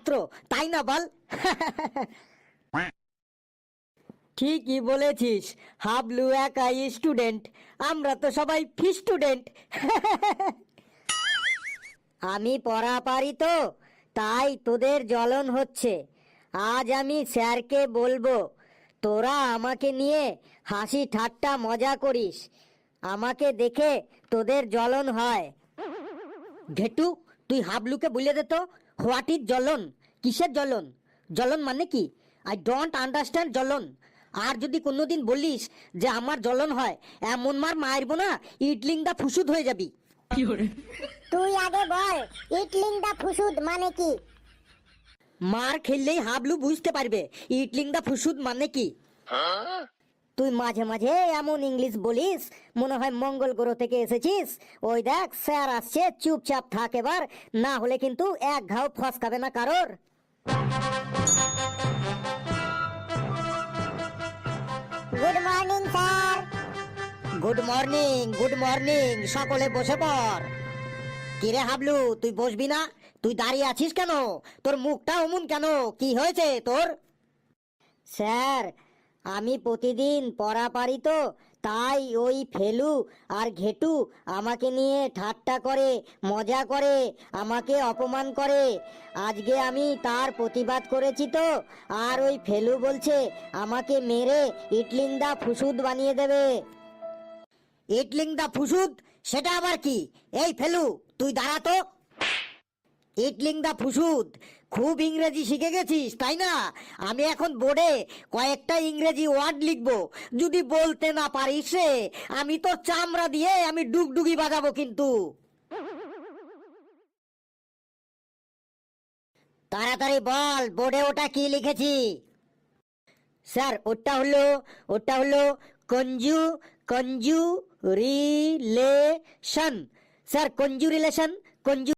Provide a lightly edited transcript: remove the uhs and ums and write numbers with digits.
ছাত্র, তাই না বল? ঠিকই বলেছিস, হাবলু একাই স্টুডেন্ট, আমরা তো সবাই ফি স্টুডেন্ট। আমি পড়া পারি তো, তাই তোদের জ্বলন হচ্ছে। আজ আমি স্যারকে বলবো তোরা আমাকে নিয়ে হাসি ঠাট্টা মজা করিস, আমাকে দেখে তোদের জ্বলন হয়। ঘেটু, তুই হাবলুকে বলে দে তো, হোয়াট ইজ জ্বলন? কিসের জ্বলন? জ্বলন মানে কি? আই ডোন্ট আন্ডারস্ট্যান্ড জ্বলন। আর যদি কোনোদিন বলিস যে আমার জ্বলন হয়, এমন মার মারবো না, ইডলিং দা ফুসুদ হয়ে যাবি। তুই আগে বল, ইটলিং দা ফুসুদ মানে কি? মার খেললেই হাবলু বুঝতে পারবে ইডলিং দা ফুসুদ মানে কি। তুই মাঝে মাঝে এমন ইংলিশ বলিস, মনে হয় মঙ্গল গ্রহ থেকে এসেছিস। ওই দেখ স্যার আসছে, চুপচাপ থাক এবার, না হলে কিন্তু এক ঘাও ফসকাবে না কারোর। Good morning sir. Good morning, good morning, সকলে বসে পড়। কিরে হাবলু, তুই বসবি না? তুই দাঁড়িয়ে আছিস কেন? তোর মুখটা অমন কেন? কি হয়েছে তোর? স্যার, আমি প্রতিদিন পড়া পারি তো, তাই ওই ফেলু আর ঘেটু আমাকে নিয়ে ঠাট্টা করে, মজা করে, আমাকে অপমান করে। আজকে আমি তার প্রতিবাদ করেছি তো, আর ওই ফেলু বলছে আমাকে মেরে ইটলিং দা ফুসুদ বানিয়ে দেবে। ইটলিং দা ফুসুদ? সেটা আবার কি? এই ফেলু, তুই দাঁড়া তো। ইটলিং দা ফুসুদ? খুব ইংরেজি শিখে গেছিস তাই না? আমি এখন বোর্ডে কয়েকটা ইংরেজি ওয়ার্ড লিখবো, যদি বলতে না পারিস রে, আমি তো চামড়া দিয়ে আমি ডুগডুগি বাজাবো কিন্তু। তাড়াতাড়ি বল, বোর্ডে ওটা কি লিখেছি? স্যার, ওটা হলো কঞ্জু কঞ্জু রিলেশন। স্যার, কঞ্জু রিলেশন, কঞ্জু